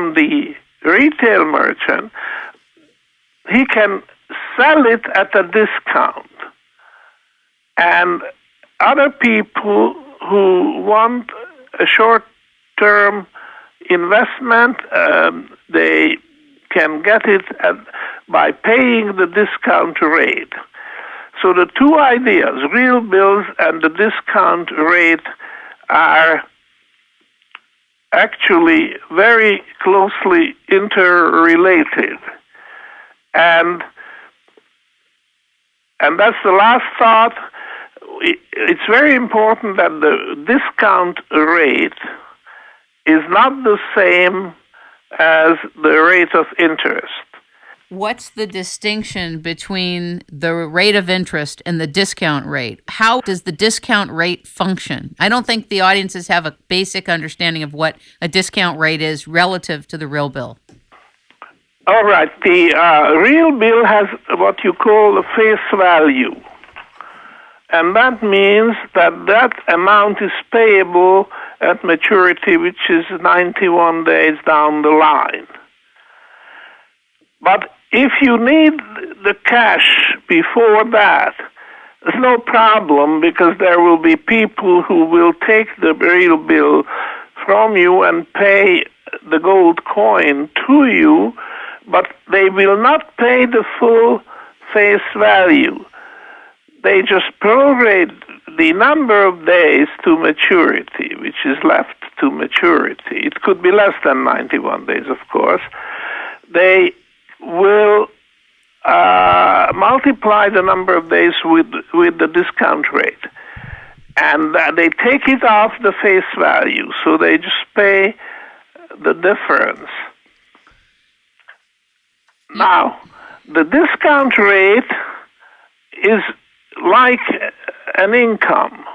from the retail merchant, he can sell it at a discount. And other people who want a short-term investment, they can get it by paying the discount rate. So the two ideas, real bills and the discount rate, are actually very closely interrelated. And that's the last thought. It's very important that the discount rate is not the same as the rate of interest. What's the distinction between the rate of interest and the discount rate? How does the discount rate function? I don't think the audiences have a basic understanding of what a discount rate is relative to the real bill. All right. The real bill has what you call a face value. And that means that amount is payable at maturity, which is 91 days down the line. But if you need the cash before that, there's no problem, because there will be people who will take the real bill from you and pay the gold coin to you, but they will not pay the full face value. They just prorate the number of days to maturity, which is left to maturity. It could be less than 91 days, of course. They will multiply the number of days with the discount rate. And they take it off the face value, so they just pay the difference. Now, the discount rate is like an income,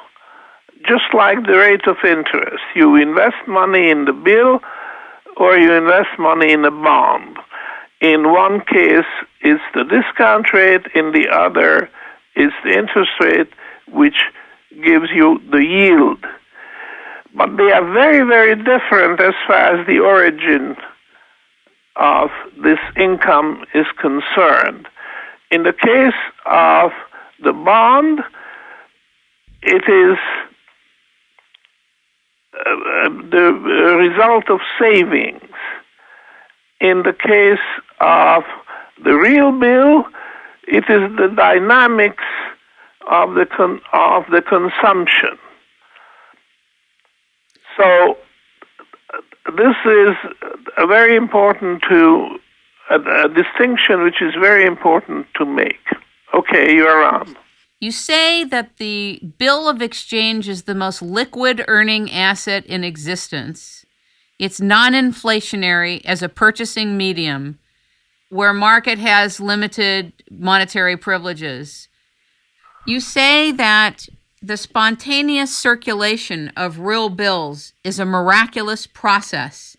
just like the rate of interest. You invest money in the bill or you invest money in a bond. In one case, it's the discount rate. In the other, it's the interest rate, which gives you the yield. But they are very, very different as far as the origin of this income is concerned. In the case of the bond, it is the result of savings. In the case of the real bill, it is the dynamics of the consumption. So this is a very important a distinction which is very important to make. Okay, you're on. You say that the bill of exchange is the most liquid earning asset in existence. It's non-inflationary as a purchasing medium where market has limited monetary privileges. You say that the spontaneous circulation of real bills is a miraculous process,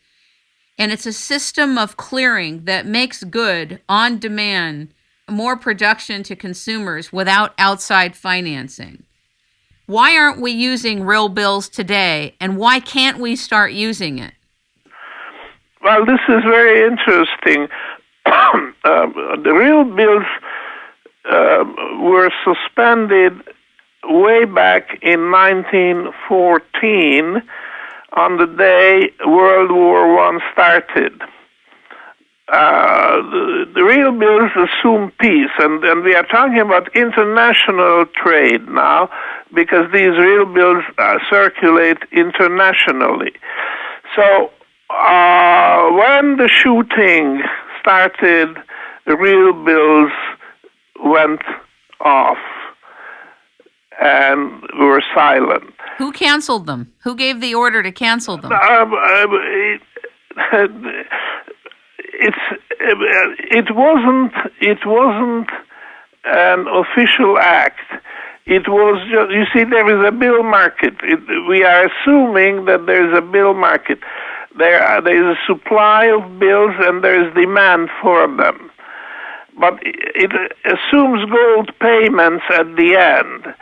and it's a system of clearing that makes good, on demand, more production to consumers without outside financing. Why aren't we using real bills today, and why can't we start using it? Well, this is very interesting. The real bills were suspended way back in 1914 on the day World War I started. The real bills assume peace, and we are talking about international trade now, because these real bills circulate internationally. So when the shooting started, the real bills went off and were silent. Who canceled them? Who gave the order to cancel them? It wasn't an official act. It was just, you see, there is a bill market. We are assuming that there is a bill market. There is a supply of bills and there is demand for them. But it assumes gold payments at the end.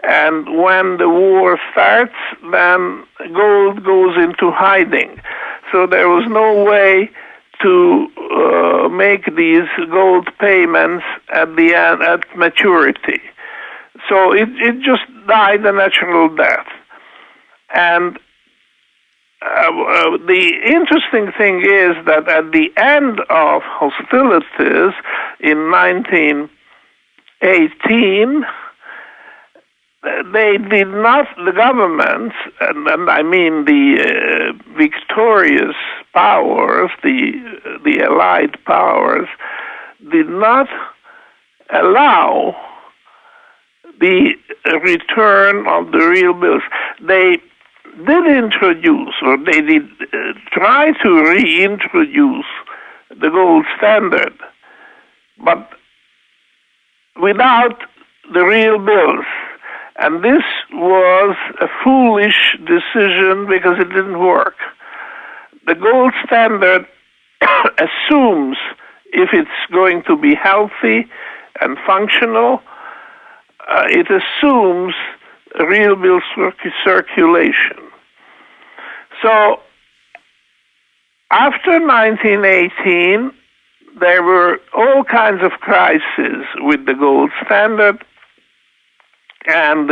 And when the war starts, then gold goes into hiding. so there was no way to make these gold payments at the end, at maturity. So it just died a natural death. And the interesting thing is that at the end of hostilities in 1918, they did not, the governments, and I mean the victorious powers, the Allied powers, did not allow the return of the real bills. They did introduce, or they did try to reintroduce the gold standard, but without the real bills. And this was a foolish decision because it didn't work. The gold standard assumes, if it's going to be healthy and functional, it assumes a real bill circulation. So after 1918, there were all kinds of crises with the gold standard and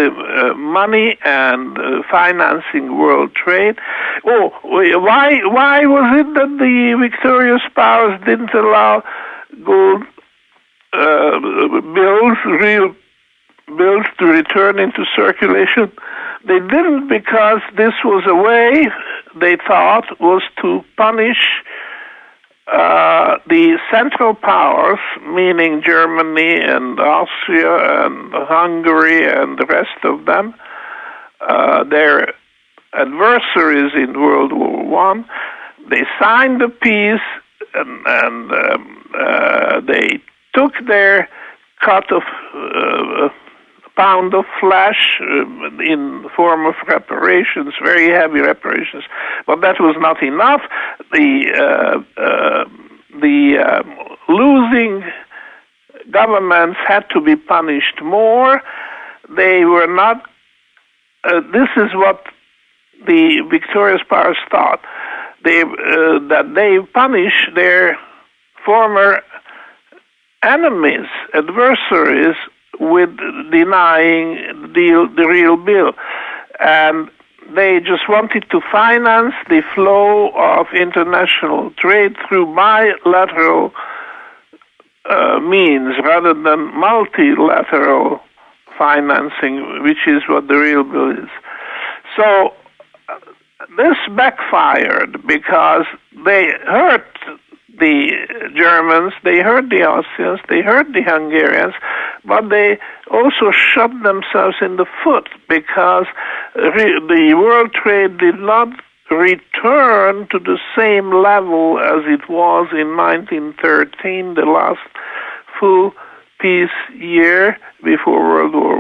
money and financing world trade. Oh, why was it that the victorious powers didn't allow gold bills, real bills, to return into circulation? They didn't because this was a way, they thought, was to punish the central powers, meaning Germany and Austria and Hungary and the rest of them, their adversaries in World War I. They signed the peace and they took their cut of pound of flesh in the form of reparations, very heavy reparations, but that was not enough. The losing governments had to be punished more. They were not. This is what the victorious powers thought. That they punish their former enemies, adversaries, with denying the real bill. And they just wanted to finance the flow of international trade through bilateral means rather than multilateral financing, which is what the real bill is. So this backfired because they hurt the Germans, they hurt the Austrians, they hurt the Hungarians, but they also shot themselves in the foot because the world trade did not return to the same level as it was in 1913, the last full peace year before World War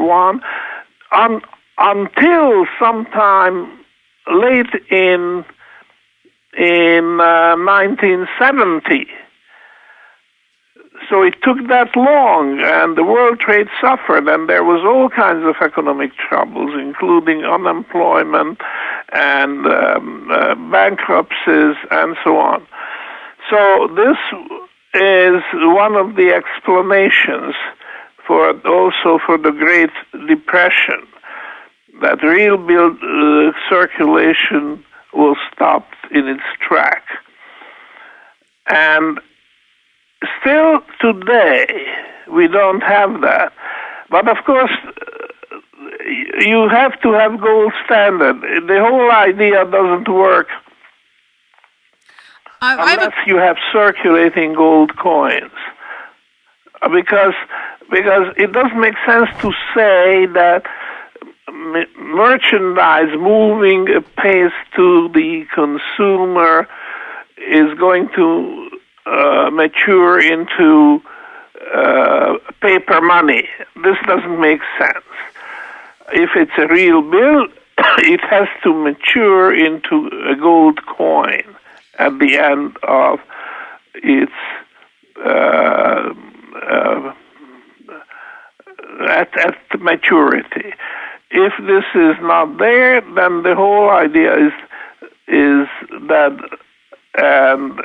I, until sometime late in 1970. So it took that long, and the world trade suffered, and there was all kinds of economic troubles, including unemployment and bankruptcies and so on. So this is one of the explanations also for the Great Depression, that real bill circulation was stopped in its track. And still today, we don't have that. But of course, you have to have gold standard. The whole idea doesn't work unless you have circulating gold coins. Because it doesn't make sense to say that merchandise moving apace to the consumer is going to mature into paper money. This doesn't make sense. If it's a real bill, it has to mature into a gold coin at the end of its at maturity. If this is not there, then the whole idea is that And